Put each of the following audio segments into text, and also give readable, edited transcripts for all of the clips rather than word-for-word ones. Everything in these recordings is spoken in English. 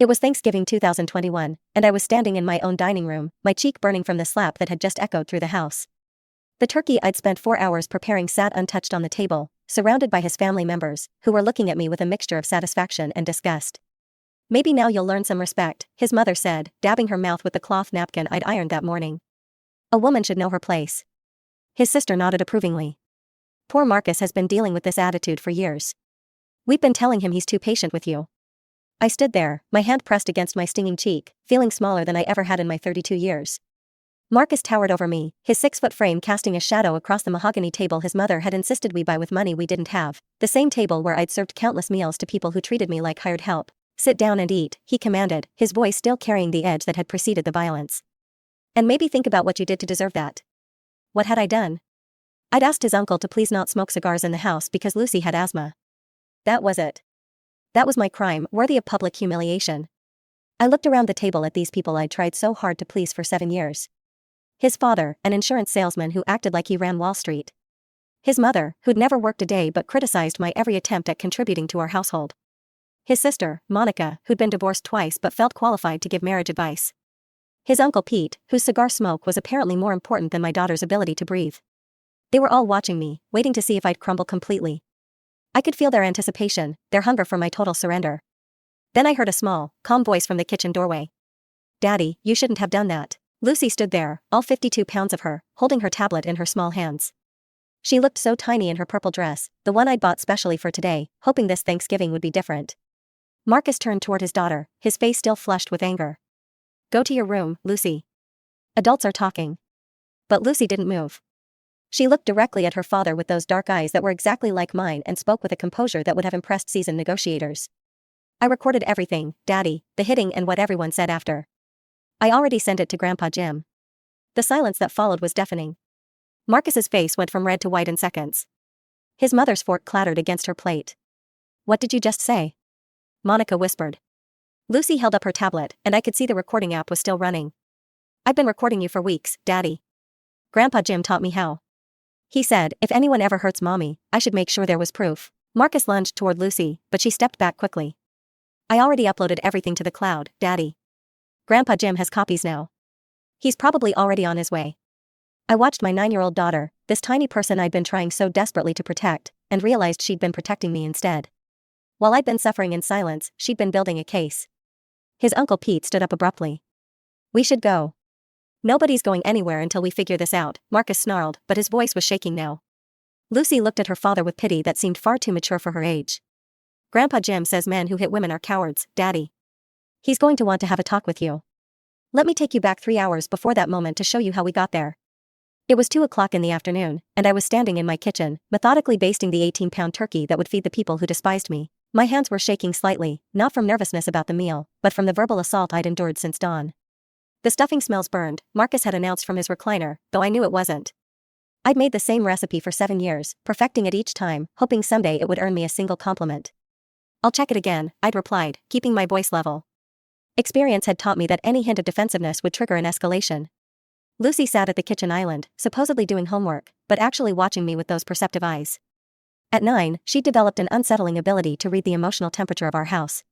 It was Thanksgiving 2021, and I was standing in my own dining room, my cheek burning from the slap that had just echoed through the house. The turkey I'd spent 4 hours preparing sat untouched on the table, surrounded by his family members, who were looking at me with a mixture of satisfaction and disgust. "Maybe now you'll learn some respect," his mother said, dabbing her mouth with the cloth napkin I'd ironed that morning. "A woman should know her place." His sister nodded approvingly. "Poor Marcus has been dealing with this attitude for years. We've been telling him he's too patient with you." I stood there, my hand pressed against my stinging cheek, feeling smaller than I ever had in my 32 years. Marcus towered over me, his 6-foot frame casting a shadow across the mahogany table his mother had insisted we buy with money we didn't have, the same table where I'd served countless meals to people who treated me like hired help. "Sit down and eat," he commanded, his voice still carrying the edge that had preceded the violence. "And maybe think about what you did to deserve that." What had I done? I'd asked his uncle to please not smoke cigars in the house because Lucy had asthma. That was it. That was my crime, worthy of public humiliation. I looked around the table at these people I'd tried so hard to please for 7 years. His father, an insurance salesman who acted like he ran Wall Street. His mother, who'd never worked a day but criticized my every attempt at contributing to our household. His sister, Monica, who'd been divorced twice but felt qualified to give marriage advice. His uncle Pete, whose cigar smoke was apparently more important than my daughter's ability to breathe. They were all watching me, waiting to see if I'd crumble completely. I could feel their anticipation, their hunger for my total surrender. Then I heard a small, calm voice from the kitchen doorway. "Daddy, you shouldn't have done that." Lucy stood there, all 52 pounds of her, holding her tablet in her small hands. She looked so tiny in her purple dress, the one I'd bought specially for today, hoping this Thanksgiving would be different. Marcus turned toward his daughter, his face still flushed with anger. "Go to your room, Lucy. Adults are talking." But Lucy didn't move. She looked directly at her father with those dark eyes that were exactly like mine and spoke with a composure that would have impressed seasoned negotiators. "I recorded everything, Daddy, the hitting and what everyone said after. I already sent it to Grandpa Jim." The silence that followed was deafening. Marcus's face went from red to white in seconds. His mother's fork clattered against her plate. "What did you just say?" Monica whispered. Lucy held up her tablet, and I could see the recording app was still running. "I've been recording you for weeks, Daddy. Grandpa Jim taught me how. He said, if anyone ever hurts Mommy, I should make sure there was proof." Marcus lunged toward Lucy, but she stepped back quickly. "I already uploaded everything to the cloud, Daddy. Grandpa Jim has copies now. He's probably already on his way." I watched my 9-year-old daughter, this tiny person I'd been trying so desperately to protect, and realized she'd been protecting me instead. While I'd been suffering in silence, she'd been building a case. His Uncle Pete stood up abruptly. "We should go." "Nobody's going anywhere until we figure this out," Marcus snarled, but his voice was shaking now. Lucy looked at her father with pity that seemed far too mature for her age. "Grandpa Jim says men who hit women are cowards, Daddy. He's going to want to have a talk with you. Let me take you back 3 hours before that moment to show you how we got there." It was 2 o'clock in the afternoon, and I was standing in my kitchen, methodically basting the 18-pound turkey that would feed the people who despised me. My hands were shaking slightly, not from nervousness about the meal, but from the verbal assault I'd endured since dawn. "The stuffing smells burned," Marcus had announced from his recliner, though I knew it wasn't. I'd made the same recipe for 7 years, perfecting it each time, hoping someday it would earn me a single compliment. "I'll check it again," I'd replied, keeping my voice level. Experience had taught me that any hint of defensiveness would trigger an escalation. Lucy sat at the kitchen island, supposedly doing homework, but actually watching me with those perceptive eyes. At 9, she'd developed an unsettling ability to read the emotional temperature of our house.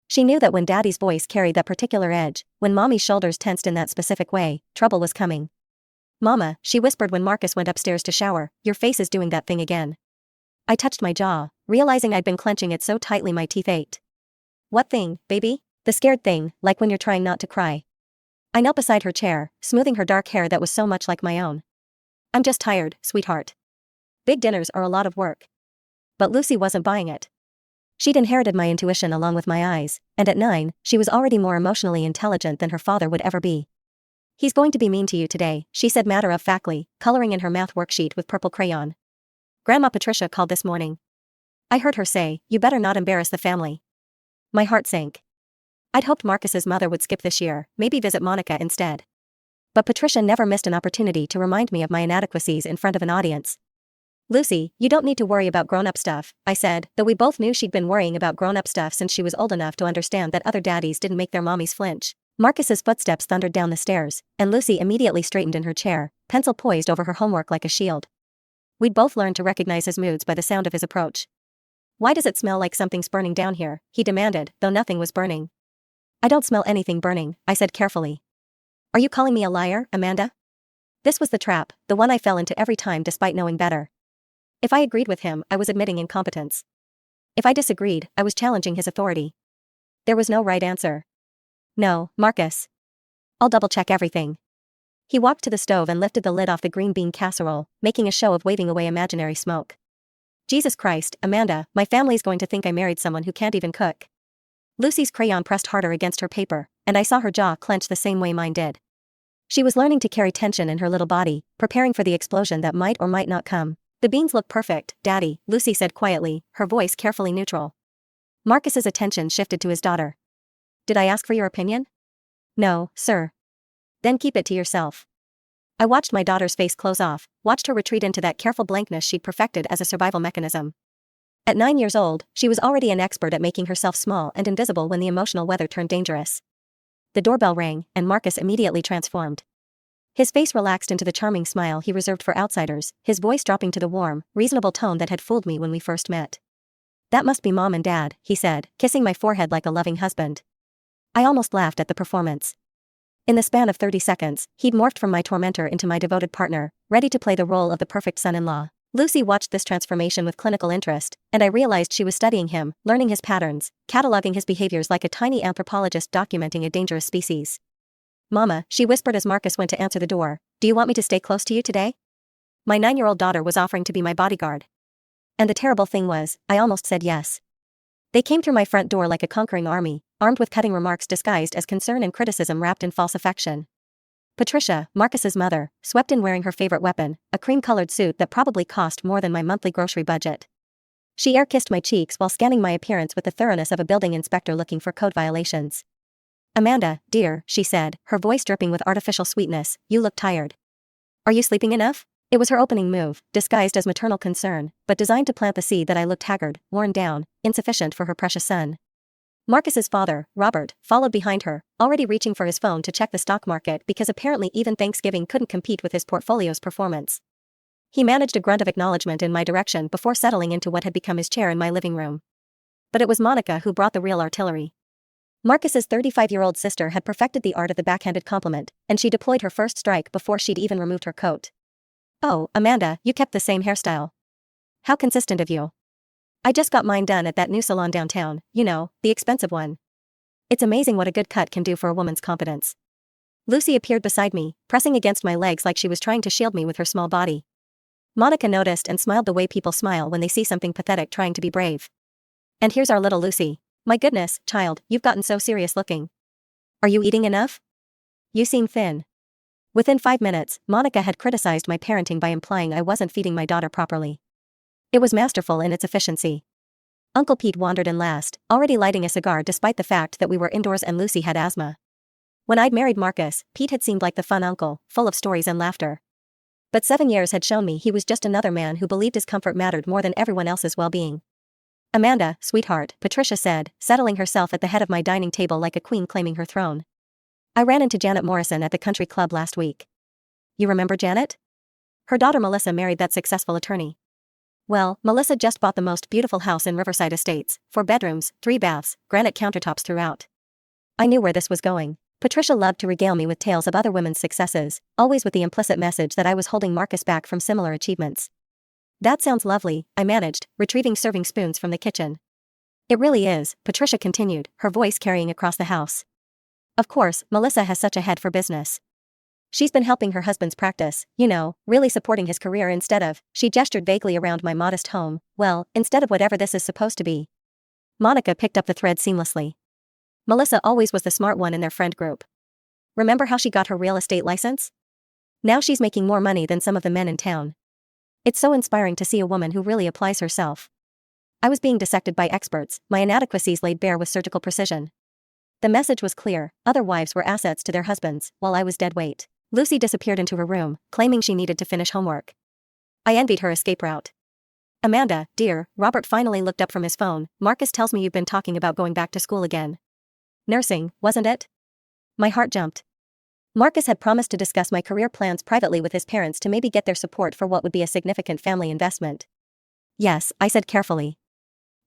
She knew that when Daddy's voice carried that particular edge, when Mommy's shoulders tensed in that specific way, trouble was coming. "Mama," she whispered when Marcus went upstairs to shower, "your face is doing that thing again." I touched my jaw, realizing I'd been clenching it so tightly my teeth ached. "What thing, baby?" "The scared thing, like when you're trying not to cry." I knelt beside her chair, smoothing her dark hair that was so much like my own. "I'm just tired, sweetheart. Big dinners are a lot of work." But Lucy wasn't buying it. She'd inherited my intuition along with my eyes, and at 9, she was already more emotionally intelligent than her father would ever be. "He's going to be mean to you today," she said matter-of-factly, coloring in her math worksheet with purple crayon. "Grandma Patricia called this morning." I heard her say, "You better not embarrass the family." My heart sank. I'd hoped Marcus's mother would skip this year, maybe visit Monica instead. But Patricia never missed an opportunity to remind me of my inadequacies in front of an audience. "Lucy, you don't need to worry about grown-up stuff," I said, though we both knew she'd been worrying about grown-up stuff since she was old enough to understand that other daddies didn't make their mommies flinch. Marcus's footsteps thundered down the stairs, and Lucy immediately straightened in her chair, pencil poised over her homework like a shield. We'd both learned to recognize his moods by the sound of his approach. "Why does it smell like something's burning down here?" he demanded, though nothing was burning. I don't smell anything burning, I said carefully. Are you calling me a liar, Amanda? This was the trap, the one I fell into every time despite knowing better. If I agreed with him, I was admitting incompetence. If I disagreed, I was challenging his authority. There was no right answer. No, Marcus. I'll double-check everything. He walked to the stove and lifted the lid off the green bean casserole, making a show of waving away imaginary smoke. Jesus Christ, Amanda, my family's going to think I married someone who can't even cook. Lucy's crayon pressed harder against her paper, and I saw her jaw clench the same way mine did. She was learning to carry tension in her little body, preparing for the explosion that might or might not come. The beans look perfect, Daddy, Lucy said quietly, her voice carefully neutral. Marcus's attention shifted to his daughter. Did I ask for your opinion? No, sir. Then keep it to yourself. I watched my daughter's face close off, watched her retreat into that careful blankness she'd perfected as a survival mechanism. At 9 years old, she was already an expert at making herself small and invisible when the emotional weather turned dangerous. The doorbell rang, and Marcus immediately transformed. His face relaxed into the charming smile he reserved for outsiders, his voice dropping to the warm, reasonable tone that had fooled me when we first met. That must be Mom and Dad, he said, kissing my forehead like a loving husband. I almost laughed at the performance. In the span of 30 seconds, he'd morphed from my tormentor into my devoted partner, ready to play the role of the perfect son-in-law. Lucy watched this transformation with clinical interest, and I realized she was studying him, learning his patterns, cataloging his behaviors like a tiny anthropologist documenting a dangerous species. Mama, she whispered as Marcus went to answer the door, do you want me to stay close to you today? My 9-year-old daughter was offering to be my bodyguard. And the terrible thing was, I almost said yes. They came through my front door like a conquering army, armed with cutting remarks disguised as concern and criticism wrapped in false affection. Patricia, Marcus's mother, swept in wearing her favorite weapon, a cream-colored suit that probably cost more than my monthly grocery budget. She air-kissed my cheeks while scanning my appearance with the thoroughness of a building inspector looking for code violations. Amanda, dear, she said, her voice dripping with artificial sweetness, you look tired. Are you sleeping enough? It was her opening move, disguised as maternal concern, but designed to plant the seed that I looked haggard, worn down, insufficient for her precious son. Marcus's father, Robert, followed behind her, already reaching for his phone to check the stock market because apparently even Thanksgiving couldn't compete with his portfolio's performance. He managed a grunt of acknowledgement in my direction before settling into what had become his chair in my living room. But it was Monica who brought the real artillery. Marcus's 35-year-old sister had perfected the art of the backhanded compliment, and she deployed her first strike before she'd even removed her coat. Oh, Amanda, you kept the same hairstyle. How consistent of you. I just got mine done at that new salon downtown, you know, the expensive one. It's amazing what a good cut can do for a woman's confidence. Lucy appeared beside me, pressing against my legs like she was trying to shield me with her small body. Monica noticed and smiled the way people smile when they see something pathetic trying to be brave. And here's our little Lucy. My goodness, child, you've gotten so serious looking. Are you eating enough? You seem thin. Within 5 minutes, Monica had criticized my parenting by implying I wasn't feeding my daughter properly. It was masterful in its efficiency. Uncle Pete wandered in last, already lighting a cigar despite the fact that we were indoors and Lucy had asthma. When I'd married Marcus, Pete had seemed like the fun uncle, full of stories and laughter. But 7 years had shown me he was just another man who believed his comfort mattered more than everyone else's well-being. Amanda, sweetheart, Patricia said, settling herself at the head of my dining table like a queen claiming her throne. I ran into Janet Morrison at the country club last week. You remember Janet? Her daughter Melissa married that successful attorney. Well, Melissa just bought the most beautiful house in Riverside Estates, 4 bedrooms, 3 baths, granite countertops throughout. I knew where this was going. Patricia loved to regale me with tales of other women's successes, always with the implicit message that I was holding Marcus back from similar achievements. That sounds lovely, I managed, retrieving serving spoons from the kitchen. It really is, Patricia continued, her voice carrying across the house. Of course, Melissa has such a head for business. She's been helping her husband's practice, you know, really supporting his career instead of, she gestured vaguely around my modest home, well, instead of whatever this is supposed to be. Monica picked up the thread seamlessly. Melissa always was the smart one in their friend group. Remember how she got her real estate license? Now she's making more money than some of the men in town. It's so inspiring to see a woman who really applies herself. I was being dissected by experts, my inadequacies laid bare with surgical precision. The message was clear, other wives were assets to their husbands, while I was dead weight. Lucy disappeared into her room, claiming she needed to finish homework. I envied her escape route. Amanda, dear, Robert finally looked up from his phone. Marcus tells me you've been talking about going back to school again. Nursing, wasn't it? My heart jumped. Marcus had promised to discuss my career plans privately with his parents to maybe get their support for what would be a significant family investment. Yes, I said carefully.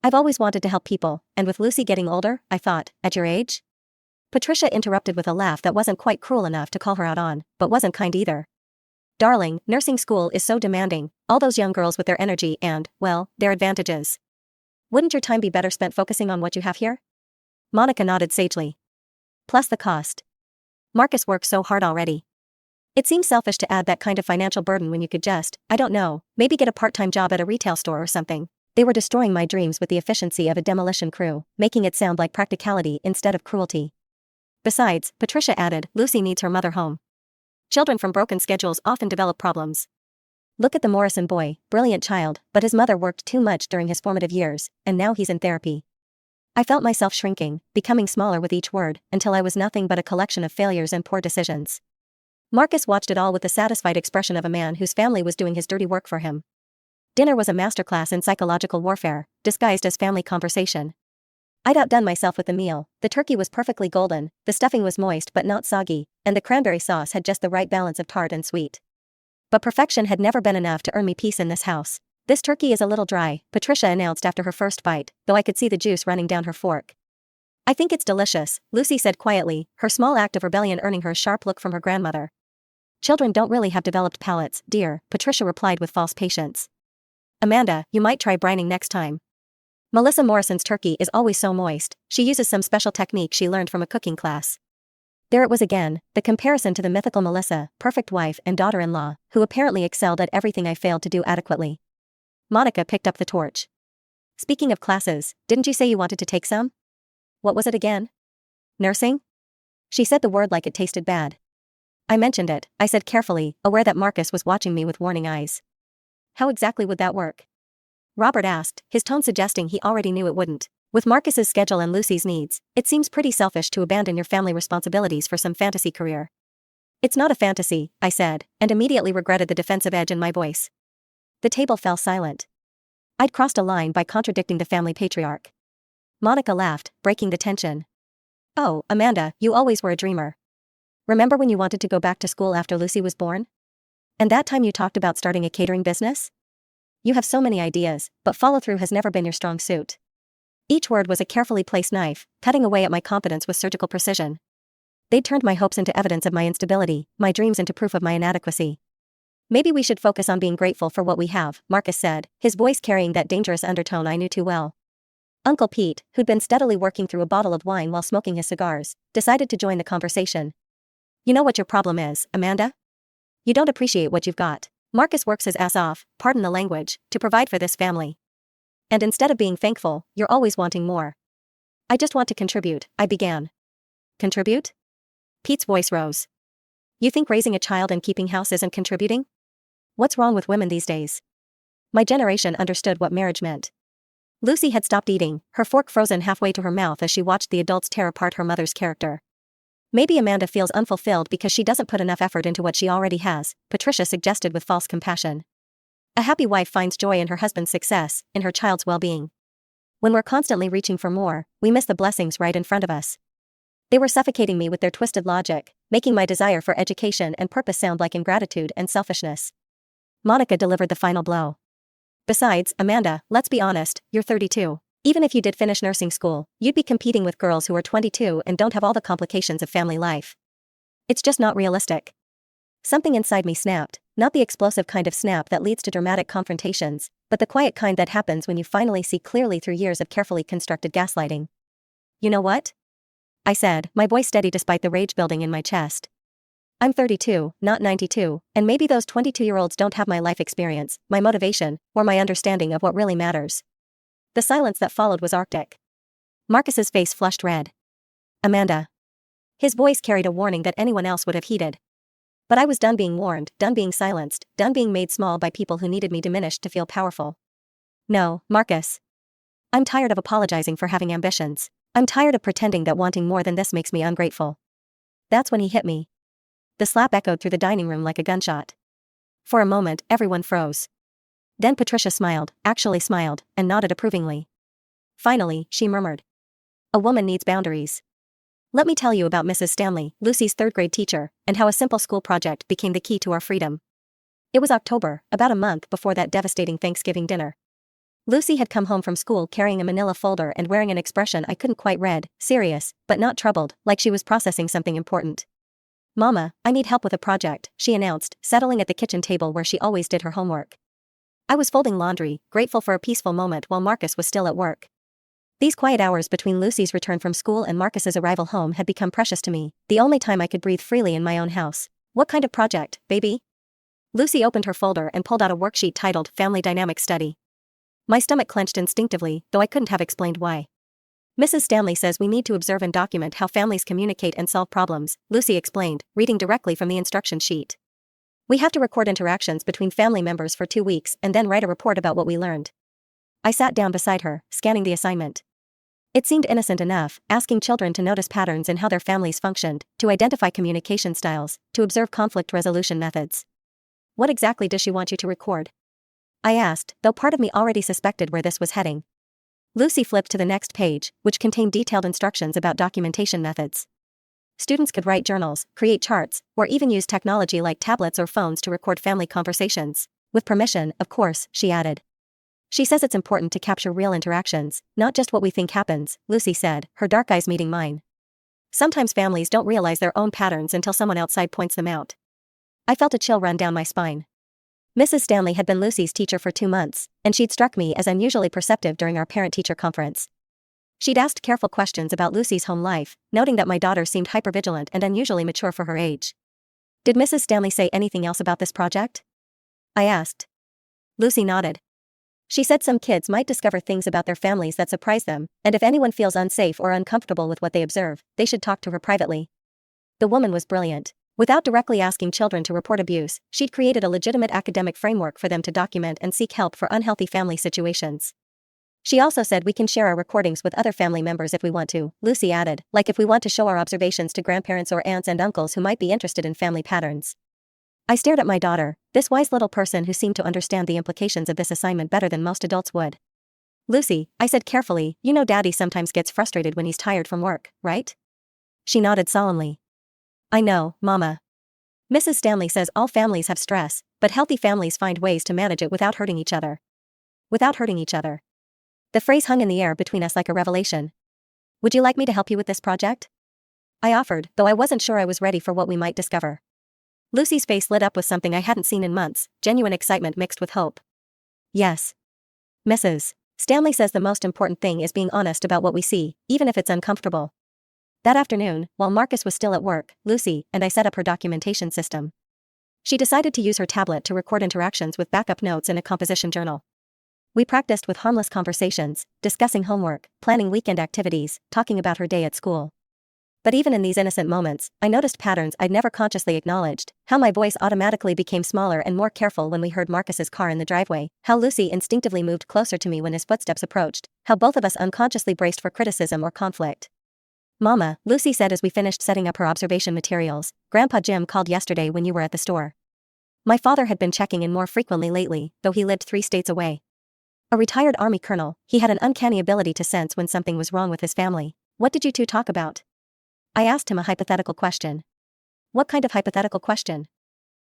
I've always wanted to help people, and with Lucy getting older, I thought, at your age? Patricia interrupted with a laugh that wasn't quite cruel enough to call her out on, but wasn't kind either. Darling, nursing school is so demanding, all those young girls with their energy and, well, their advantages. Wouldn't your time be better spent focusing on what you have here? Monica nodded sagely. Plus the cost. Marcus works so hard already. It seems selfish to add that kind of financial burden when you could just, I don't know, maybe get a part-time job at a retail store or something. They were destroying my dreams with the efficiency of a demolition crew, making it sound like practicality instead of cruelty. Besides, Patricia added, Lucy needs her mother home. Children from broken schedules often develop problems. Look at the Morrison boy, brilliant child, but his mother worked too much during his formative years, and now he's in therapy. I felt myself shrinking, becoming smaller with each word, until I was nothing but a collection of failures and poor decisions. Marcus watched it all with the satisfied expression of a man whose family was doing his dirty work for him. Dinner was a masterclass in psychological warfare, disguised as family conversation. I'd outdone myself with the meal. The turkey was perfectly golden, the stuffing was moist but not soggy, and the cranberry sauce had just the right balance of tart and sweet. But perfection had never been enough to earn me peace in this house. This turkey is a little dry, Patricia announced after her first bite, though I could see the juice running down her fork. I think it's delicious, Lucy said quietly, her small act of rebellion earning her a sharp look from her grandmother. Children don't really have developed palates, dear, Patricia replied with false patience. Amanda, you might try brining next time. Melissa Morrison's turkey is always so moist, she uses some special technique she learned from a cooking class. There it was again, the comparison to the mythical Melissa, perfect wife and daughter-in-law, who apparently excelled at everything I failed to do adequately. Monica picked up the torch. Speaking of classes, didn't you say you wanted to take some? What was it again? Nursing? She said the word like it tasted bad. I mentioned it, I said carefully, aware that Marcus was watching me with warning eyes. How exactly would that work? Robert asked, his tone suggesting he already knew it wouldn't. With Marcus's schedule and Lucy's needs, it seems pretty selfish to abandon your family responsibilities for some fantasy career. It's not a fantasy, I said, and immediately regretted the defensive edge in my voice. The table fell silent. I'd crossed a line by contradicting the family patriarch. Monica laughed, breaking the tension. Oh, Amanda, you always were a dreamer. Remember when you wanted to go back to school after Lucy was born? And that time you talked about starting a catering business? You have so many ideas, but follow-through has never been your strong suit. Each word was a carefully placed knife, cutting away at my confidence with surgical precision. They'd turned my hopes into evidence of my instability, my dreams into proof of my inadequacy. Maybe we should focus on being grateful for what we have, Marcus said, his voice carrying that dangerous undertone I knew too well. Uncle Pete, who'd been steadily working through a bottle of wine while smoking his cigars, decided to join the conversation. You know what your problem is, Amanda? You don't appreciate what you've got. Marcus works his ass off, pardon the language, to provide for this family. And instead of being thankful, you're always wanting more. I just want to contribute, I began. Contribute? Pete's voice rose. You think raising a child and keeping house isn't contributing? What's wrong with women these days? My generation understood what marriage meant. Lucy had stopped eating, her fork frozen halfway to her mouth as she watched the adults tear apart her mother's character. Maybe Amanda feels unfulfilled because she doesn't put enough effort into what she already has, Patricia suggested with false compassion. A happy wife finds joy in her husband's success, in her child's well-being. When we're constantly reaching for more, we miss the blessings right in front of us. They were suffocating me with their twisted logic, making my desire for education and purpose sound like ingratitude and selfishness. Monica delivered the final blow. Besides, Amanda, let's be honest, you're 32. Even if you did finish nursing school, you'd be competing with girls who are 22 and don't have all the complications of family life. It's just not realistic. Something inside me snapped, not the explosive kind of snap that leads to dramatic confrontations, but the quiet kind that happens when you finally see clearly through years of carefully constructed gaslighting. You know what? I said, my voice steady despite the rage building in my chest. I'm 32, not 92, and maybe those 22-year-olds don't have my life experience, my motivation, or my understanding of what really matters. The silence that followed was arctic. Marcus's face flushed red. Amanda. His voice carried a warning that anyone else would have heeded. But I was done being warned, done being silenced, done being made small by people who needed me diminished to feel powerful. No, Marcus. I'm tired of apologizing for having ambitions. I'm tired of pretending that wanting more than this makes me ungrateful. That's when he hit me. The slap echoed through the dining room like a gunshot. For a moment, everyone froze. Then Patricia smiled, actually smiled, and nodded approvingly. Finally, she murmured. A woman needs boundaries. Let me tell you about Mrs. Stanley, Lucy's third-grade teacher, and how a simple school project became the key to our freedom. It was October, about a month before that devastating Thanksgiving dinner. Lucy had come home from school carrying a manila folder and wearing an expression I couldn't quite read, serious, but not troubled, like she was processing something important. "Mama, I need help with a project," she announced, settling at the kitchen table where she always did her homework. I was folding laundry, grateful for a peaceful moment while Marcus was still at work. These quiet hours between Lucy's return from school and Marcus's arrival home had become precious to me, the only time I could breathe freely in my own house. "What kind of project, baby?" Lucy opened her folder and pulled out a worksheet titled Family Dynamic Study. My stomach clenched instinctively, though I couldn't have explained why. "Mrs. Stanley says we need to observe and document how families communicate and solve problems," Lucy explained, reading directly from the instruction sheet. "We have to record interactions between family members for 2 weeks and then write a report about what we learned." I sat down beside her, scanning the assignment. It seemed innocent enough, asking children to notice patterns in how their families functioned, to identify communication styles, to observe conflict resolution methods. "What exactly does she want you to record?" I asked, though part of me already suspected where this was heading. Lucy flipped to the next page, which contained detailed instructions about documentation methods. Students could write journals, create charts, or even use technology like tablets or phones to record family conversations. "With permission, of course," she added. "She says it's important to capture real interactions, not just what we think happens," Lucy said, her dark eyes meeting mine. "Sometimes families don't realize their own patterns until someone outside points them out." I felt a chill run down my spine. Mrs. Stanley had been Lucy's teacher for 2 months, and she'd struck me as unusually perceptive during our parent-teacher conference. She'd asked careful questions about Lucy's home life, noting that my daughter seemed hypervigilant and unusually mature for her age. "Did Mrs. Stanley say anything else about this project?" I asked. Lucy nodded. "She said some kids might discover things about their families that surprise them, and if anyone feels unsafe or uncomfortable with what they observe, they should talk to her privately." The woman was brilliant. Without directly asking children to report abuse, she'd created a legitimate academic framework for them to document and seek help for unhealthy family situations. "She also said we can share our recordings with other family members if we want to," Lucy added, "like if we want to show our observations to grandparents or aunts and uncles who might be interested in family patterns." I stared at my daughter, this wise little person who seemed to understand the implications of this assignment better than most adults would. "Lucy," I said carefully, "you know Daddy sometimes gets frustrated when he's tired from work, right?" She nodded solemnly. "I know, Mama. Mrs. Stanley says all families have stress, but healthy families find ways to manage it without hurting each other." Without hurting each other. The phrase hung in the air between us like a revelation. "Would you like me to help you with this project?" I offered, though I wasn't sure I was ready for what we might discover. Lucy's face lit up with something I hadn't seen in months, genuine excitement mixed with hope. "Yes. Mrs. Stanley says the most important thing is being honest about what we see, even if it's uncomfortable." That afternoon, while Marcus was still at work, Lucy and I set up her documentation system. She decided to use her tablet to record interactions with backup notes in a composition journal. We practiced with harmless conversations, discussing homework, planning weekend activities, talking about her day at school. But even in these innocent moments, I noticed patterns I'd never consciously acknowledged: how my voice automatically became smaller and more careful when we heard Marcus's car in the driveway, how Lucy instinctively moved closer to me when his footsteps approached, how both of us unconsciously braced for criticism or conflict. "Mama," Lucy said as we finished setting up her observation materials, "Grandpa Jim called yesterday when you were at the store. My father had been checking in more frequently lately, though he lived 3 states away. A retired Army colonel, he had an uncanny ability to sense when something was wrong with his family." "What did you two talk about?" I asked him a hypothetical question. "What kind of hypothetical question?"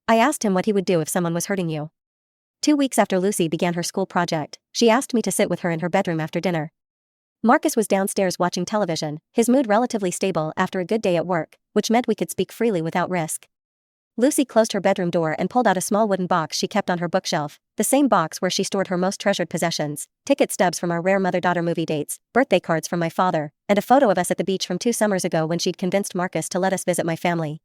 I asked him what he would do if someone was hurting you. 2 weeks after Lucy began her school project, she asked me to sit with her in her bedroom after dinner. Marcus was downstairs watching television, his mood relatively stable after a good day at work, which meant we could speak freely without risk. Lucy closed her bedroom door and pulled out a small wooden box she kept on her bookshelf, the same box where she stored her most treasured possessions: ticket stubs from our rare mother-daughter movie dates, birthday cards from my father, and a photo of us at the beach from 2 summers ago when she'd convinced Marcus to let us visit my family.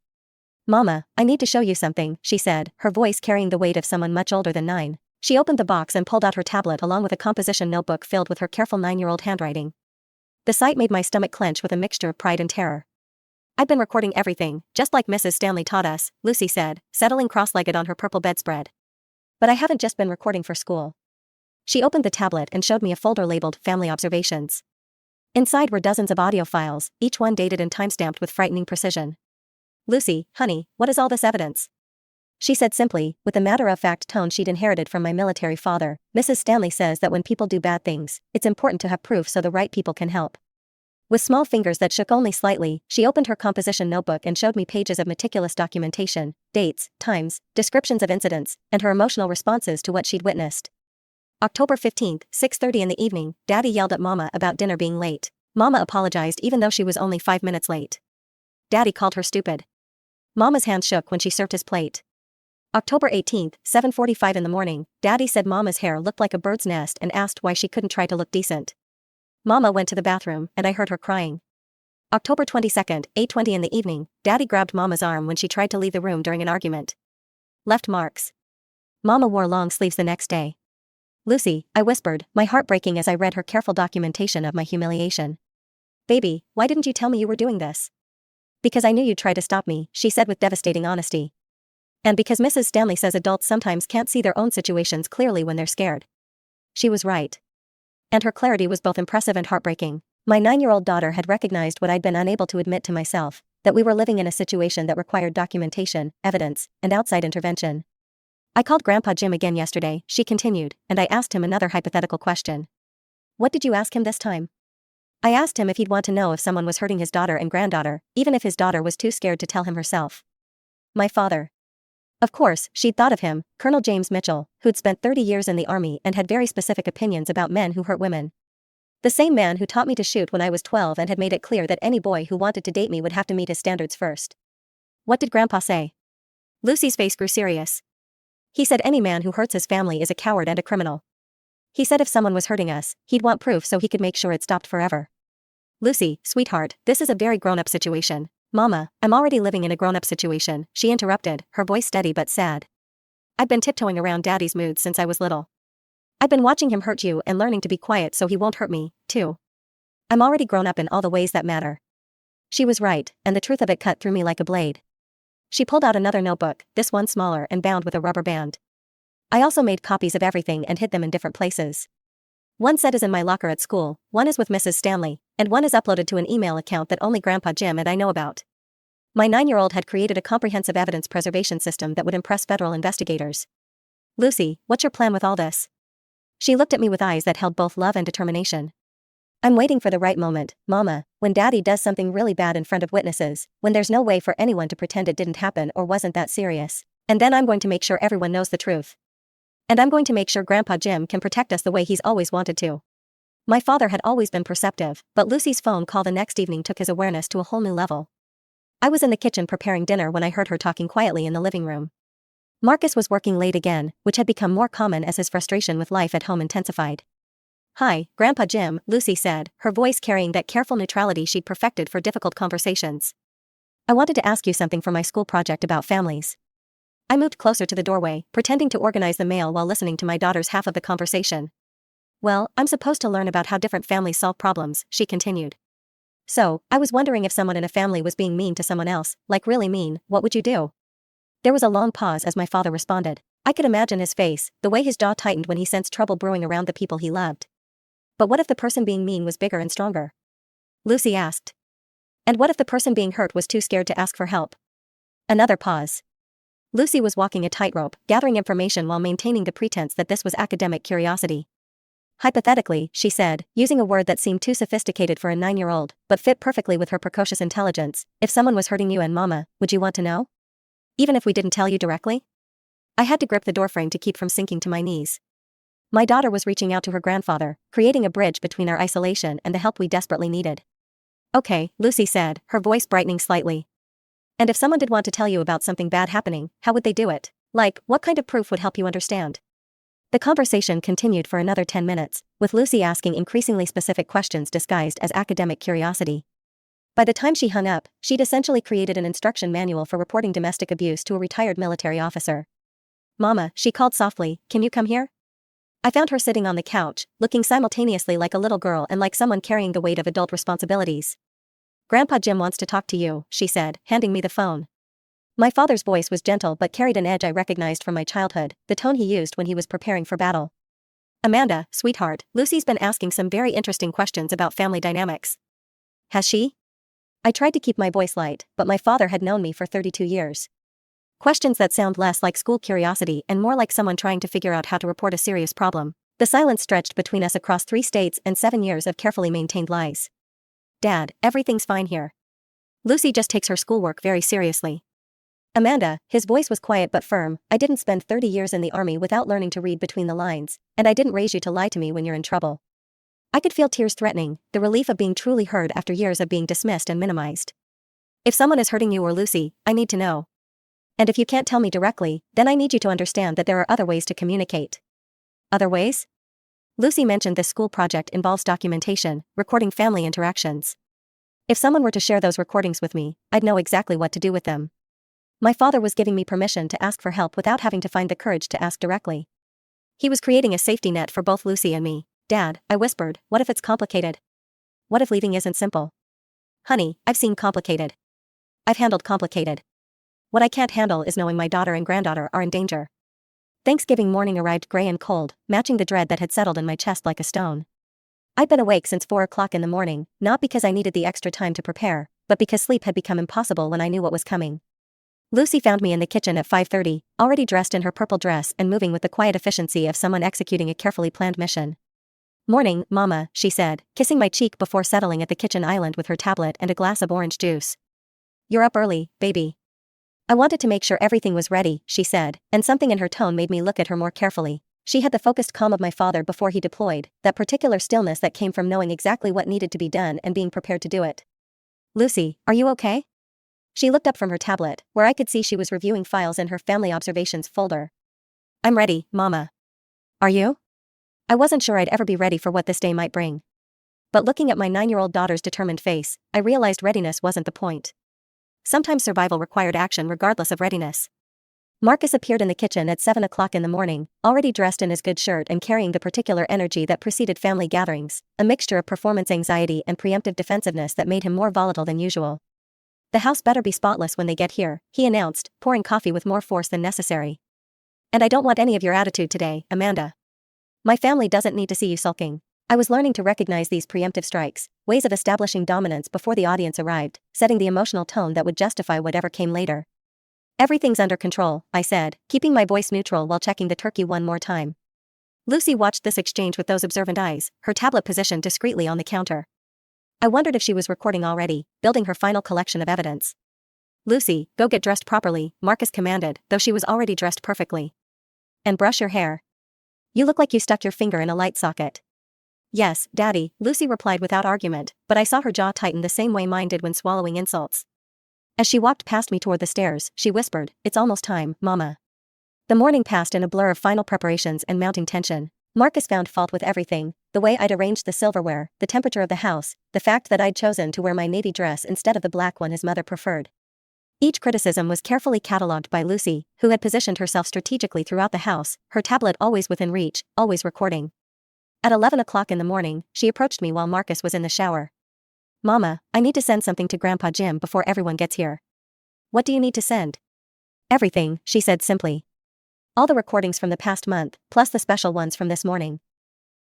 "Mama, I need to show you something," she said, her voice carrying the weight of someone much older than 9. She opened the box and pulled out her tablet along with a composition notebook filled with her careful 9-year-old handwriting. The sight made my stomach clench with a mixture of pride and terror. "I've been recording everything, just like Mrs. Stanley taught us," Lucy said, settling cross-legged on her purple bedspread. "But I haven't just been recording for school." She opened the tablet and showed me a folder labeled Family Observations. Inside were dozens of audio files, each one dated and timestamped with frightening precision. "Lucy, honey, what is all this evidence?" she said simply, with the matter-of-fact tone she'd inherited from my military father. "Mrs. Stanley says that when people do bad things, it's important to have proof so the right people can help." With small fingers that shook only slightly, she opened her composition notebook and showed me pages of meticulous documentation, dates, times, descriptions of incidents, and her emotional responses to what she'd witnessed. October 15th, 6:30 in the evening, Daddy yelled at Mama about dinner being late. Mama apologized even though she was only 5 minutes late. Daddy called her stupid. Mama's hand shook when she served his plate. October 18th, 7:45 in the morning, Daddy said Mama's hair looked like a bird's nest and asked why she couldn't try to look decent. Mama went to the bathroom and I heard her crying. October 22nd, 8:20 in the evening, Daddy grabbed Mama's arm when she tried to leave the room during an argument. Left marks. Mama wore long sleeves the next day. Lucy, I whispered, my heart breaking as I read her careful documentation of my humiliation. Baby, why didn't you tell me you were doing this? Because I knew you'd try to stop me, she said with devastating honesty. And because Mrs. Stanley says adults sometimes can't see their own situations clearly when they're scared. She was right. And her clarity was both impressive and heartbreaking. My 9-year-old daughter had recognized what I'd been unable to admit to myself, that we were living in a situation that required documentation, evidence, and outside intervention. I called Grandpa Jim again yesterday, she continued, and I asked him another hypothetical question. What did you ask him this time? I asked him if he'd want to know if someone was hurting his daughter and granddaughter, even if his daughter was too scared to tell him herself. My father. Of course, she'd thought of him, Colonel James Mitchell, who'd spent 30 years in the army and had very specific opinions about men who hurt women. The same man who taught me to shoot when I was 12 and had made it clear that any boy who wanted to date me would have to meet his standards first. What did Grandpa say? Lucy's face grew serious. He said any man who hurts his family is a coward and a criminal. He said if someone was hurting us, he'd want proof so he could make sure it stopped forever. Lucy, sweetheart, this is a very grown-up situation. Mama, I'm already living in a grown-up situation, she interrupted, her voice steady but sad. I've been tiptoeing around Daddy's moods since I was little. I've been watching him hurt you and learning to be quiet so he won't hurt me, too. I'm already grown up in all the ways that matter. She was right, and the truth of it cut through me like a blade. She pulled out another notebook, this one smaller and bound with a rubber band. I also made copies of everything and hid them in different places. One set is in my locker at school, one is with Mrs. Stanley, and one is uploaded to an email account that only Grandpa Jim and I know about. My 9-year-old had created a comprehensive evidence preservation system that would impress federal investigators. Lucy, what's your plan with all this? She looked at me with eyes that held both love and determination. I'm waiting for the right moment, Mama, when Daddy does something really bad in front of witnesses, when there's no way for anyone to pretend it didn't happen or wasn't that serious. And then I'm going to make sure everyone knows the truth. And I'm going to make sure Grandpa Jim can protect us the way he's always wanted to. My father had always been perceptive, but Lucy's phone call the next evening took his awareness to a whole new level. I was in the kitchen preparing dinner when I heard her talking quietly in the living room. Marcus was working late again, which had become more common as his frustration with life at home intensified. Hi, Grandpa Jim, Lucy said, her voice carrying that careful neutrality she'd perfected for difficult conversations. I wanted to ask you something for my school project about families. I moved closer to the doorway, pretending to organize the mail while listening to my daughter's half of the conversation. Well, I'm supposed to learn about how different families solve problems, she continued. So, I was wondering if someone in a family was being mean to someone else, like really mean, what would you do? There was a long pause as my father responded. I could imagine his face, the way his jaw tightened when he sensed trouble brewing around the people he loved. But what if the person being mean was bigger and stronger? Lucy asked. And what if the person being hurt was too scared to ask for help? Another pause. Lucy was walking a tightrope, gathering information while maintaining the pretense that this was academic curiosity. Hypothetically, she said, using a word that seemed too sophisticated for a 9-year-old, but fit perfectly with her precocious intelligence, if someone was hurting you and Mama, would you want to know? Even if we didn't tell you directly? I had to grip the doorframe to keep from sinking to my knees. My daughter was reaching out to her grandfather, creating a bridge between our isolation and the help we desperately needed. Okay, Lucy said, her voice brightening slightly. And if someone did want to tell you about something bad happening, how would they do it? Like, what kind of proof would help you understand? The conversation continued for another 10 minutes, with Lucy asking increasingly specific questions disguised as academic curiosity. By the time she hung up, she'd essentially created an instruction manual for reporting domestic abuse to a retired military officer. Mama, she called softly, can you come here? I found her sitting on the couch, looking simultaneously like a little girl and like someone carrying the weight of adult responsibilities. Grandpa Jim wants to talk to you, she said, handing me the phone. My father's voice was gentle but carried an edge I recognized from my childhood, the tone he used when he was preparing for battle. Amanda, sweetheart, Lucy's been asking some very interesting questions about family dynamics. Has she? I tried to keep my voice light, but my father had known me for 32 years. Questions that sound less like school curiosity and more like someone trying to figure out how to report a serious problem. The silence stretched between us across 3 states and 7 years of carefully maintained lies. Dad, everything's fine here. Lucy just takes her schoolwork very seriously. Amanda, his voice was quiet but firm, I didn't spend 30 years in the army without learning to read between the lines, and I didn't raise you to lie to me when you're in trouble. I could feel tears threatening, the relief of being truly heard after years of being dismissed and minimized. If someone is hurting you or Lucy, I need to know. And if you can't tell me directly, then I need you to understand that there are other ways to communicate. Other ways? Lucy mentioned this school project involves documentation, recording family interactions. If someone were to share those recordings with me, I'd know exactly what to do with them. My father was giving me permission to ask for help without having to find the courage to ask directly. He was creating a safety net for both Lucy and me. Dad, I whispered, what if it's complicated? What if leaving isn't simple? Honey, I've seen complicated. I've handled complicated. What I can't handle is knowing my daughter and granddaughter are in danger. Thanksgiving morning arrived gray and cold, matching the dread that had settled in my chest like a stone. I'd been awake since 4 o'clock in the morning, not because I needed the extra time to prepare, but because sleep had become impossible when I knew what was coming. Lucy found me in the kitchen at 5:30, already dressed in her purple dress and moving with the quiet efficiency of someone executing a carefully planned mission. Morning, Mama, she said, kissing my cheek before settling at the kitchen island with her tablet and a glass of orange juice. You're up early, baby. I wanted to make sure everything was ready, she said, and something in her tone made me look at her more carefully. She had the focused calm of my father before he deployed, that particular stillness that came from knowing exactly what needed to be done and being prepared to do it. Lucy, are you okay? She looked up from her tablet, where I could see she was reviewing files in her family observations folder. I'm ready, Mama. Are you? I wasn't sure I'd ever be ready for what this day might bring. But looking at my 9-year-old daughter's determined face, I realized readiness wasn't the point. Sometimes survival required action regardless of readiness. Marcus appeared in the kitchen at 7 o'clock in the morning, already dressed in his good shirt and carrying the particular energy that preceded family gatherings, a mixture of performance anxiety and preemptive defensiveness that made him more volatile than usual. The house better be spotless when they get here, he announced, pouring coffee with more force than necessary. And I don't want any of your attitude today, Amanda. My family doesn't need to see you sulking. I was learning to recognize these preemptive strikes, ways of establishing dominance before the audience arrived, setting the emotional tone that would justify whatever came later. Everything's under control, I said, keeping my voice neutral while checking the turkey one more time. Lucy watched this exchange with those observant eyes, her tablet positioned discreetly on the counter. I wondered if she was recording already, building her final collection of evidence. Lucy, go get dressed properly, Marcus commanded, though she was already dressed perfectly. And brush your hair. You look like you stuck your finger in a light socket. Yes, Daddy, Lucy replied without argument, but I saw her jaw tighten the same way mine did when swallowing insults. As she walked past me toward the stairs, she whispered, it's almost time, Mama. The morning passed in a blur of final preparations and mounting tension. Marcus found fault with everything, the way I'd arranged the silverware, the temperature of the house, the fact that I'd chosen to wear my navy dress instead of the black one his mother preferred. Each criticism was carefully catalogued by Lucy, who had positioned herself strategically throughout the house, her tablet always within reach, always recording. At 11 o'clock in the morning, she approached me while Marcus was in the shower. Mama, I need to send something to Grandpa Jim before everyone gets here. What do you need to send? Everything, she said simply. All the recordings from the past month, plus the special ones from this morning.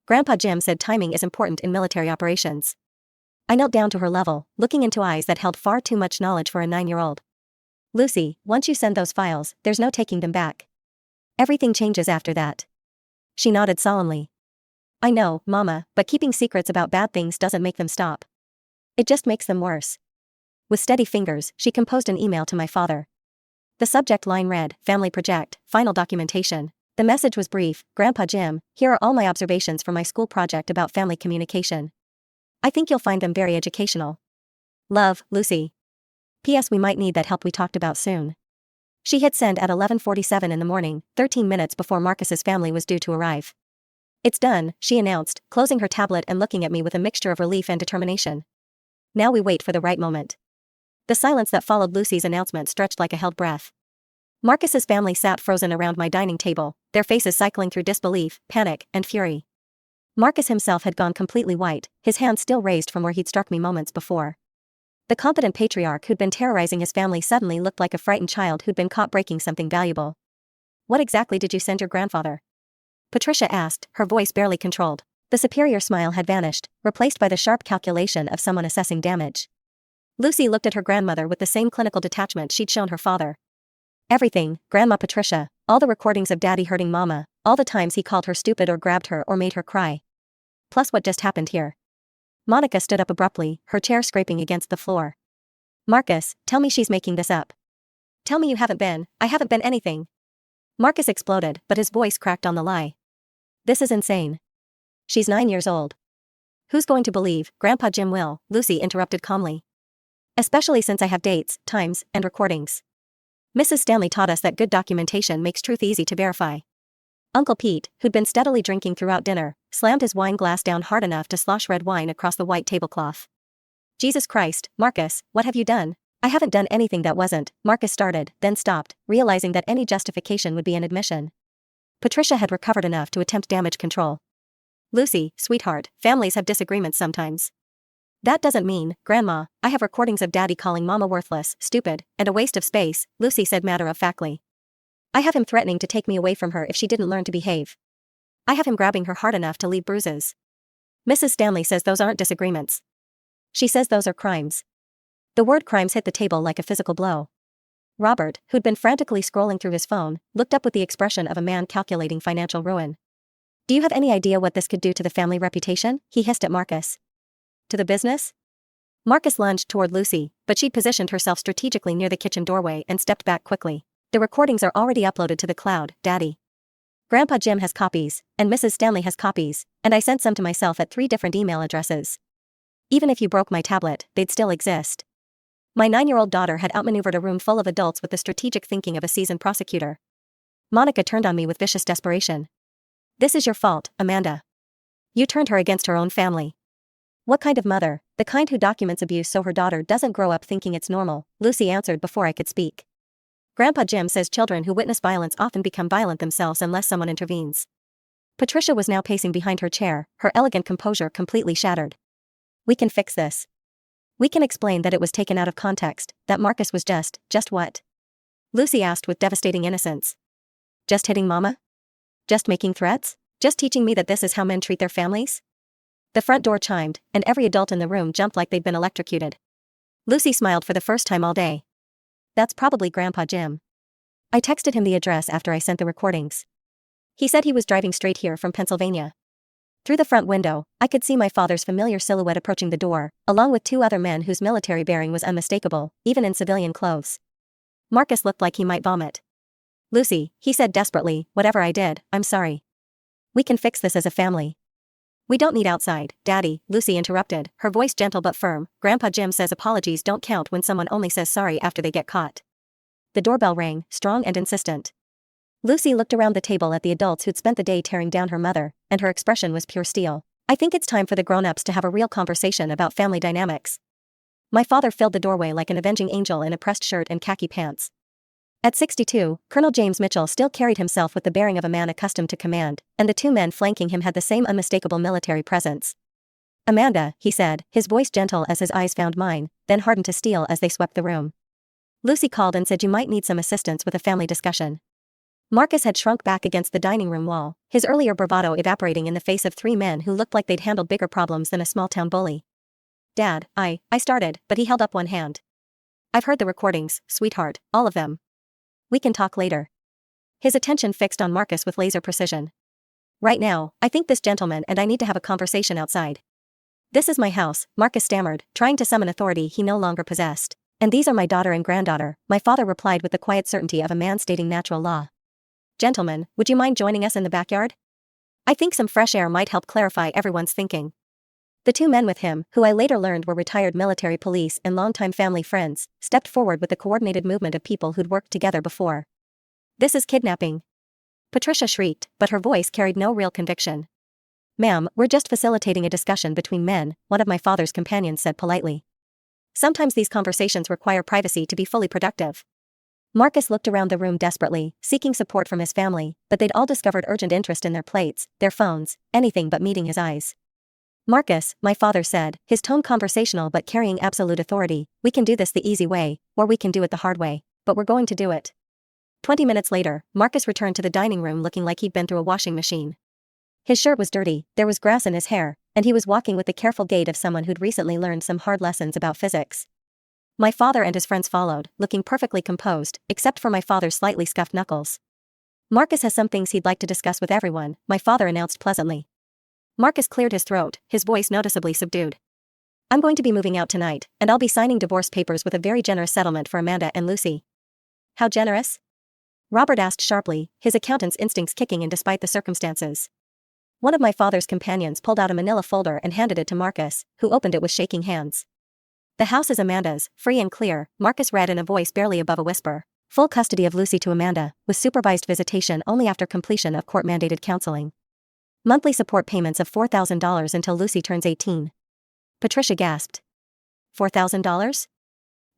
Grandpa Jim said timing is important in military operations. I knelt down to her level, looking into eyes that held far too much knowledge for a 9-year-old. Lucy, once you send those files, there's no taking them back. Everything changes after that. She nodded solemnly. I know, Mama, but keeping secrets about bad things doesn't make them stop. It just makes them worse. With steady fingers, she composed an email to my father. The subject line read, Family Project, Final Documentation. The message was brief, Grandpa Jim, here are all my observations for my school project about family communication. I think you'll find them very educational. Love, Lucy. P.S. We might need that help we talked about soon. She hit send at 11:47 in the morning, 13 minutes before Marcus's family was due to arrive. It's done, she announced, closing her tablet and looking at me with a mixture of relief and determination. Now we wait for the right moment. The silence that followed Lucy's announcement stretched like a held breath. Marcus's family sat frozen around my dining table, their faces cycling through disbelief, panic, and fury. Marcus himself had gone completely white, his hand still raised from where he'd struck me moments before. The confident patriarch who'd been terrorizing his family suddenly looked like a frightened child who'd been caught breaking something valuable. What exactly did you send your grandfather? Patricia asked, her voice barely controlled. The superior smile had vanished, replaced by the sharp calculation of someone assessing damage. Lucy looked at her grandmother with the same clinical detachment she'd shown her father. Everything, Grandma Patricia, all the recordings of Daddy hurting Mama, all the times he called her stupid or grabbed her or made her cry. Plus what just happened here. Monica stood up abruptly, her chair scraping against the floor. Marcus, tell me she's making this up. Tell me you haven't been. I haven't been anything. Marcus exploded, but his voice cracked on the lie. This is insane. She's 9 years old. Who's going to believe? Grandpa Jim will, Lucy interrupted calmly. Especially since I have dates, times, and recordings. Mrs. Stanley taught us that good documentation makes truth easy to verify. Uncle Pete, who'd been steadily drinking throughout dinner, slammed his wine glass down hard enough to slosh red wine across the white tablecloth. Jesus Christ, Marcus, what have you done? I haven't done anything that wasn't, Marcus started, then stopped, realizing that any justification would be an admission. Patricia had recovered enough to attempt damage control. Lucy, sweetheart, families have disagreements sometimes. That doesn't mean, Grandma, I have recordings of Daddy calling Mama worthless, stupid, and a waste of space, Lucy said matter-of-factly. I have him threatening to take me away from her if she didn't learn to behave. I have him grabbing her hard enough to leave bruises. Mrs. Stanley says those aren't disagreements. She says those are crimes. The word crimes hit the table like a physical blow. Robert, who'd been frantically scrolling through his phone, looked up with the expression of a man calculating financial ruin. Do you have any idea what this could do to the family reputation? He hissed at Marcus. To the business? Marcus lunged toward Lucy, but she'd positioned herself strategically near the kitchen doorway and stepped back quickly. The recordings are already uploaded to the cloud, Daddy. Grandpa Jim has copies, and Mrs. Stanley has copies, and I sent some to myself at 3 different email addresses. Even if you broke my tablet, they'd still exist. My 9-year-old daughter had outmaneuvered a room full of adults with the strategic thinking of a seasoned prosecutor. Monica turned on me with vicious desperation. This is your fault, Amanda. You turned her against her own family. What kind of mother? The kind who documents abuse so her daughter doesn't grow up thinking it's normal, Lucy answered before I could speak. Grandpa Jim says children who witness violence often become violent themselves unless someone intervenes. Patricia was now pacing behind her chair, her elegant composure completely shattered. We can fix this. We can explain that it was taken out of context, that Marcus was just what? Lucy asked with devastating innocence. Just hitting Mama? Just making threats? Just teaching me that this is how men treat their families? The front door chimed, and every adult in the room jumped like they'd been electrocuted. Lucy smiled for the first time all day. That's probably Grandpa Jim. I texted him the address after I sent the recordings. He said he was driving straight here from Pennsylvania. Through the front window, I could see my father's familiar silhouette approaching the door, along with 2 other men whose military bearing was unmistakable, even in civilian clothes. Marcus looked like he might vomit. Lucy, he said desperately, whatever I did, I'm sorry. We can fix this as a family. We don't need outside, Daddy, Lucy interrupted, her voice gentle but firm. Grandpa Jim says apologies don't count when someone only says sorry after they get caught. The doorbell rang, strong and insistent. Lucy looked around the table at the adults who'd spent the day tearing down her mother, and her expression was pure steel. I think it's time for the grown-ups to have a real conversation about family dynamics. My father filled the doorway like an avenging angel in a pressed shirt and khaki pants. At 62, Colonel James Mitchell still carried himself with the bearing of a man accustomed to command, and the 2 men flanking him had the same unmistakable military presence. Amanda, he said, his voice gentle as his eyes found mine, then hardened to steel as they swept the room. Lucy called and said you might need some assistance with a family discussion. Marcus had shrunk back against the dining room wall, his earlier bravado evaporating in the face of 3 men who looked like they'd handled bigger problems than a small-town bully. Dad, I started, but he held up one hand. I've heard the recordings, sweetheart, all of them. We can talk later. His attention fixed on Marcus with laser precision. Right now, I think this gentleman and I need to have a conversation outside. This is my house, Marcus stammered, trying to summon authority he no longer possessed. And these are my daughter and granddaughter, my father replied with the quiet certainty of a man stating natural law. Gentlemen, would you mind joining us in the backyard? I think some fresh air might help clarify everyone's thinking. The 2 men with him, who I later learned were retired military police and longtime family friends, stepped forward with the coordinated movement of people who'd worked together before. This is kidnapping. Patricia shrieked, but her voice carried no real conviction. Ma'am, we're just facilitating a discussion between men, one of my father's companions said politely. Sometimes these conversations require privacy to be fully productive. Marcus looked around the room desperately, seeking support from his family, but they'd all discovered urgent interest in their plates, their phones, anything but meeting his eyes. Marcus, my father said, his tone conversational but carrying absolute authority, we can do this the easy way, or we can do it the hard way, but we're going to do it. 20 minutes later, Marcus returned to the dining room looking like he'd been through a washing machine. His shirt was dirty, there was grass in his hair, and he was walking with the careful gait of someone who'd recently learned some hard lessons about physics. My father and his friends followed, looking perfectly composed, except for my father's slightly scuffed knuckles. Marcus has some things he'd like to discuss with everyone, my father announced pleasantly. Marcus cleared his throat, his voice noticeably subdued. I'm going to be moving out tonight, and I'll be signing divorce papers with a very generous settlement for Amanda and Lucy. How generous? Robert asked sharply, his accountant's instincts kicking in despite the circumstances. One of my father's companions pulled out a manila folder and handed it to Marcus, who opened it with shaking hands. The house is Amanda's, free and clear, Marcus read in a voice barely above a whisper. Full custody of Lucy to Amanda, with supervised visitation only after completion of court-mandated counseling. Monthly support payments of $4,000 until Lucy turns 18. Patricia gasped. $4,000?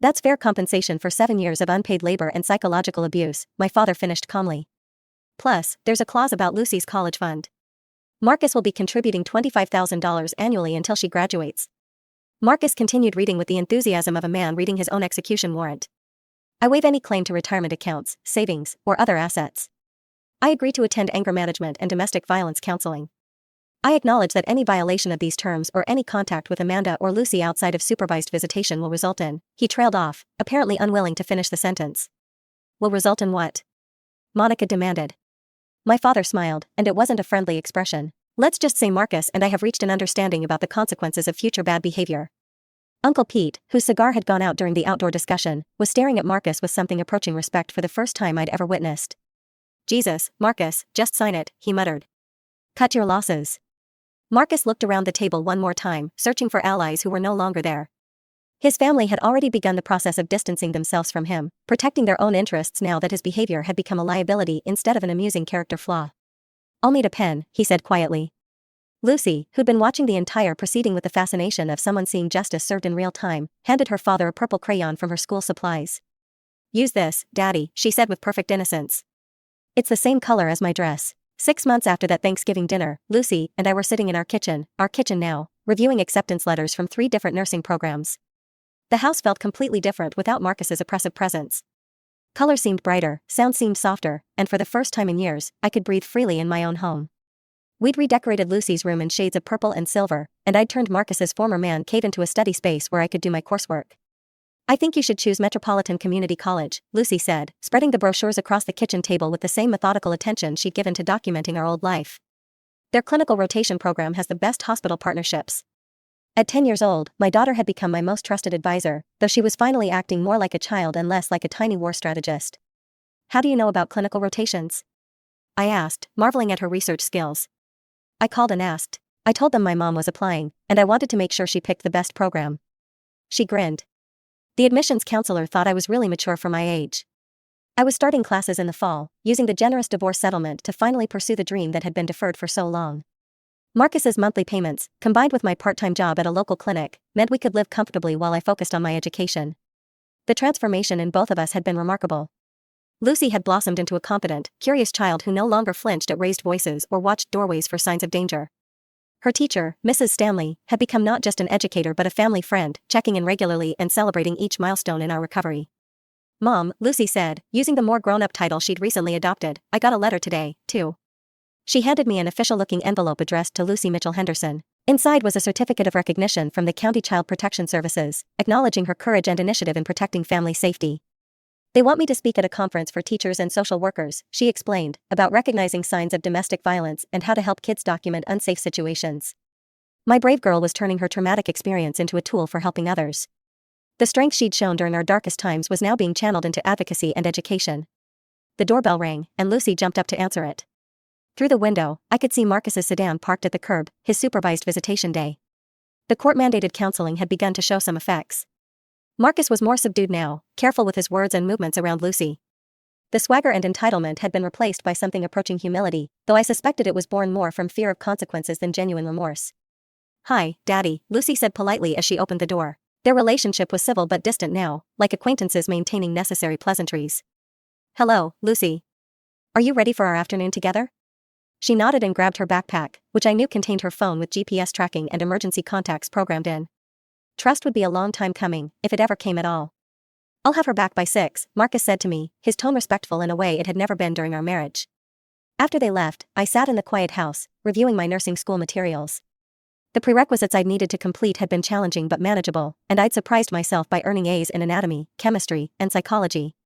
That's fair compensation for 7 years of unpaid labor and psychological abuse, my father finished calmly. Plus, there's a clause about Lucy's college fund. Marcus will be contributing $25,000 annually until she graduates. Marcus continued reading with the enthusiasm of a man reading his own execution warrant. I waive any claim to retirement accounts, savings, or other assets. I agree to attend anger management and domestic violence counseling. I acknowledge that any violation of these terms or any contact with Amanda or Lucy outside of supervised visitation will result in, he trailed off, apparently unwilling to finish the sentence. Will result in what? Monica demanded. My father smiled, and it wasn't a friendly expression. Let's just say Marcus and I have reached an understanding about the consequences of future bad behavior. Uncle Pete, whose cigar had gone out during the outdoor discussion, was staring at Marcus with something approaching respect for the first time I'd ever witnessed. Jesus, Marcus, just sign it, he muttered. Cut your losses. Marcus looked around the table one more time, searching for allies who were no longer there. His family had already begun the process of distancing themselves from him, protecting their own interests now that his behavior had become a liability instead of an amusing character flaw. I'll need a pen, he said quietly. Lucy, who'd been watching the entire proceeding with the fascination of someone seeing justice served in real time, handed her father a purple crayon from her school supplies. Use this, Daddy, she said with perfect innocence. It's the same color as my dress. 6 months after that Thanksgiving dinner, Lucy and I were sitting in our kitchen now, reviewing acceptance letters from 3 different nursing programs. The house felt completely different without Marcus's oppressive presence. Color seemed brighter, sound seemed softer, and for the first time in years, I could breathe freely in my own home. We'd redecorated Lucy's room in shades of purple and silver, and I'd turned Marcus's former man cave into a study space where I could do my coursework. I think you should choose Metropolitan Community College, Lucy said, spreading the brochures across the kitchen table with the same methodical attention she'd given to documenting our old life. Their clinical rotation program has the best hospital partnerships. At 10 years old, my daughter had become my most trusted advisor, though she was finally acting more like a child and less like a tiny war strategist. How do you know about clinical rotations? I asked, marveling at her research skills. I called and asked. I told them my mom was applying, and I wanted to make sure she picked the best program. She grinned. The admissions counselor thought I was really mature for my age. I was starting classes in the fall, using the generous divorce settlement to finally pursue the dream that had been deferred for so long. Marcus's monthly payments, combined with my part-time job at a local clinic, meant we could live comfortably while I focused on my education. The transformation in both of us had been remarkable. Lucy had blossomed into a competent, curious child who no longer flinched at raised voices or watched doorways for signs of danger. Her teacher, Mrs. Stanley, had become not just an educator but a family friend, checking in regularly and celebrating each milestone in our recovery. Mom, Lucy said, using the more grown-up title she'd recently adopted, I got a letter today, too. She handed me an official-looking envelope addressed to Lucy Mitchell Henderson. Inside was a certificate of recognition from the County Child Protection Services, acknowledging her courage and initiative in protecting family safety. They want me to speak at a conference for teachers and social workers, she explained, about recognizing signs of domestic violence and how to help kids document unsafe situations. My brave girl was turning her traumatic experience into a tool for helping others. The strength she'd shown during our darkest times was now being channeled into advocacy and education. The doorbell rang, and Lucy jumped up to answer it. Through the window, I could see Marcus's sedan parked at the curb, his supervised visitation day. The court-mandated counseling had begun to show some effects. Marcus was more subdued now, careful with his words and movements around Lucy. The swagger and entitlement had been replaced by something approaching humility, though I suspected it was born more from fear of consequences than genuine remorse. Hi, Daddy, Lucy said politely as she opened the door. Their relationship was civil but distant now, like acquaintances maintaining necessary pleasantries. Hello, Lucy. Are you ready for our afternoon together? She nodded and grabbed her backpack, which I knew contained her phone with GPS tracking and emergency contacts programmed in. Trust would be a long time coming, if it ever came at all. I'll have her back by 6, Marcus said to me, his tone respectful in a way it had never been during our marriage. After they left, I sat in the quiet house, reviewing my nursing school materials. The prerequisites I'd needed to complete had been challenging but manageable, and I'd surprised myself by earning A's in anatomy, chemistry, and psychology.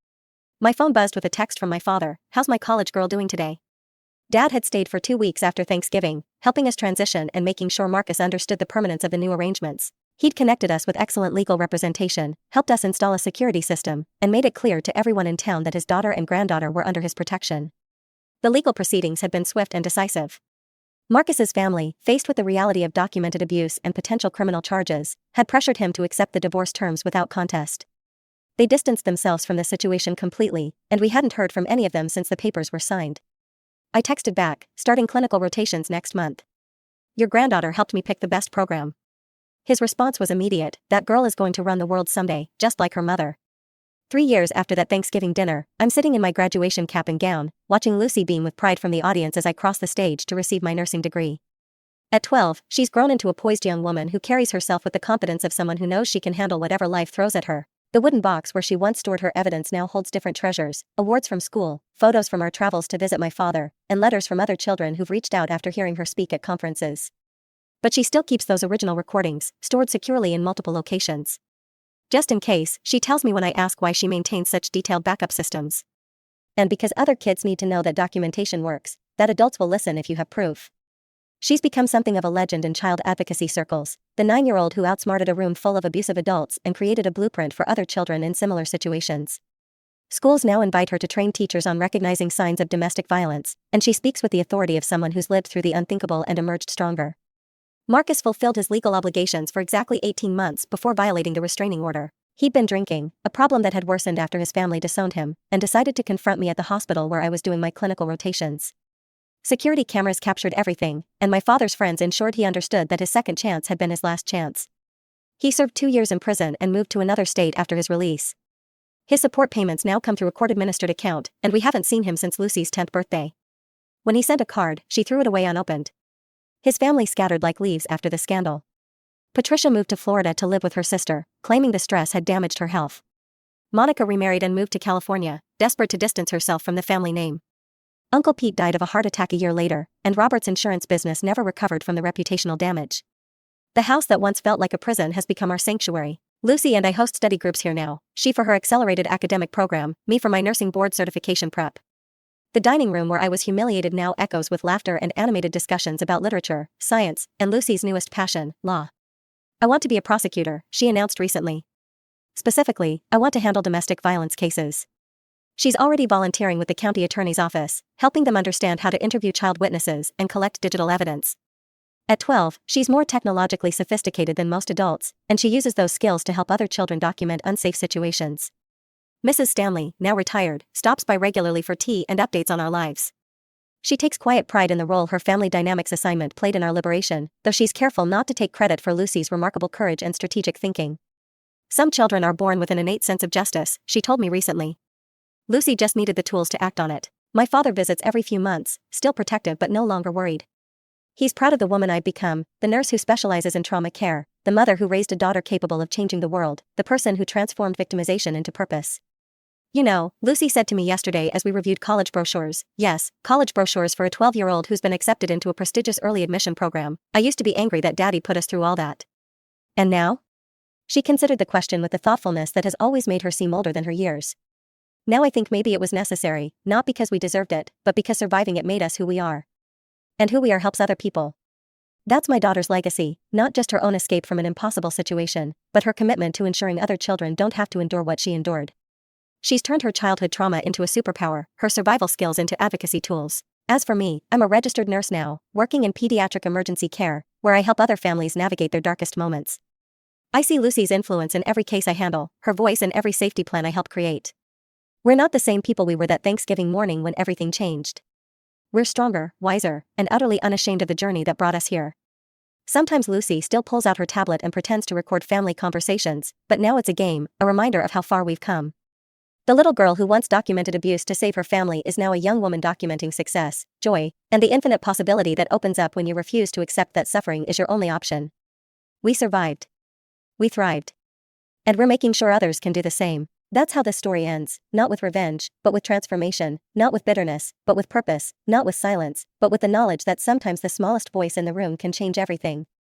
My phone buzzed with a text from my father. How's my college girl doing today? Dad had stayed for 2 weeks after Thanksgiving, helping us transition and making sure Marcus understood the permanence of the new arrangements. He'd connected us with excellent legal representation, helped us install a security system, and made it clear to everyone in town that his daughter and granddaughter were under his protection. The legal proceedings had been swift and decisive. Marcus's family, faced with the reality of documented abuse and potential criminal charges, had pressured him to accept the divorce terms without contest. They distanced themselves from the situation completely, and we hadn't heard from any of them since the papers were signed. I texted back, starting clinical rotations next month. Your granddaughter helped me pick the best program. His response was immediate, that girl is going to run the world someday, just like her mother. 3 years after that Thanksgiving dinner, I'm sitting in my graduation cap and gown, watching Lucy beam with pride from the audience as I cross the stage to receive my nursing degree. At 12, she's grown into a poised young woman who carries herself with the confidence of someone who knows she can handle whatever life throws at her. The wooden box where she once stored her evidence now holds different treasures: awards from school, photos from our travels to visit my father, and letters from other children who've reached out after hearing her speak at conferences. But she still keeps those original recordings, stored securely in multiple locations. Just in case, she tells me when I ask why she maintains such detailed backup systems. And because other kids need to know that documentation works, that adults will listen if you have proof. She's become something of a legend in child advocacy circles, the 9-year-old who outsmarted a room full of abusive adults and created a blueprint for other children in similar situations. Schools now invite her to train teachers on recognizing signs of domestic violence, and she speaks with the authority of someone who's lived through the unthinkable and emerged stronger. Marcus fulfilled his legal obligations for exactly 18 months before violating the restraining order. He'd been drinking, a problem that had worsened after his family disowned him, and decided to confront me at the hospital where I was doing my clinical rotations. Security cameras captured everything, and my father's friends ensured he understood that his second chance had been his last chance. He served 2 years in prison and moved to another state after his release. His support payments now come through a court-administered account, and we haven't seen him since Lucy's 10th birthday. When he sent a card, she threw it away unopened. His family scattered like leaves after the scandal. Patricia moved to Florida to live with her sister, claiming the stress had damaged her health. Monica remarried and moved to California, desperate to distance herself from the family name. Uncle Pete died of a heart attack a year later, and Robert's insurance business never recovered from the reputational damage. The house that once felt like a prison has become our sanctuary. Lucy and I host study groups here now, she for her accelerated academic program, me for my nursing board certification prep. The dining room where I was humiliated now echoes with laughter and animated discussions about literature, science, and Lucy's newest passion, law. I want to be a prosecutor, she announced recently. Specifically, I want to handle domestic violence cases. She's already volunteering with the county attorney's office, helping them understand how to interview child witnesses and collect digital evidence. At 12, she's more technologically sophisticated than most adults, and she uses those skills to help other children document unsafe situations. Mrs. Stanley, now retired, stops by regularly for tea and updates on our lives. She takes quiet pride in the role her family dynamics assignment played in our liberation, though she's careful not to take credit for Lucy's remarkable courage and strategic thinking. Some children are born with an innate sense of justice, she told me recently. Lucy just needed the tools to act on it. My father visits every few months, still protective but no longer worried. He's proud of the woman I've become, the nurse who specializes in trauma care, the mother who raised a daughter capable of changing the world, the person who transformed victimization into purpose. You know, Lucy said to me yesterday as we reviewed college brochures, yes, college brochures for a 12-year-old who's been accepted into a prestigious early admission program. I used to be angry that Daddy put us through all that. And now? She considered the question with the thoughtfulness that has always made her seem older than her years. Now I think maybe it was necessary, not because we deserved it, but because surviving it made us who we are. And who we are helps other people. That's my daughter's legacy, not just her own escape from an impossible situation, but her commitment to ensuring other children don't have to endure what she endured. She's turned her childhood trauma into a superpower, her survival skills into advocacy tools. As for me, I'm a registered nurse now, working in pediatric emergency care, where I help other families navigate their darkest moments. I see Lucy's influence in every case I handle, her voice in every safety plan I help create. We're not the same people we were that Thanksgiving morning when everything changed. We're stronger, wiser, and utterly unashamed of the journey that brought us here. Sometimes Lucy still pulls out her tablet and pretends to record family conversations, but now it's a game, a reminder of how far we've come. The little girl who once documented abuse to save her family is now a young woman documenting success, joy, and the infinite possibility that opens up when you refuse to accept that suffering is your only option. We survived. We thrived. And we're making sure others can do the same. That's how this story ends, not with revenge, but with transformation, not with bitterness, but with purpose, not with silence, but with the knowledge that sometimes the smallest voice in the room can change everything.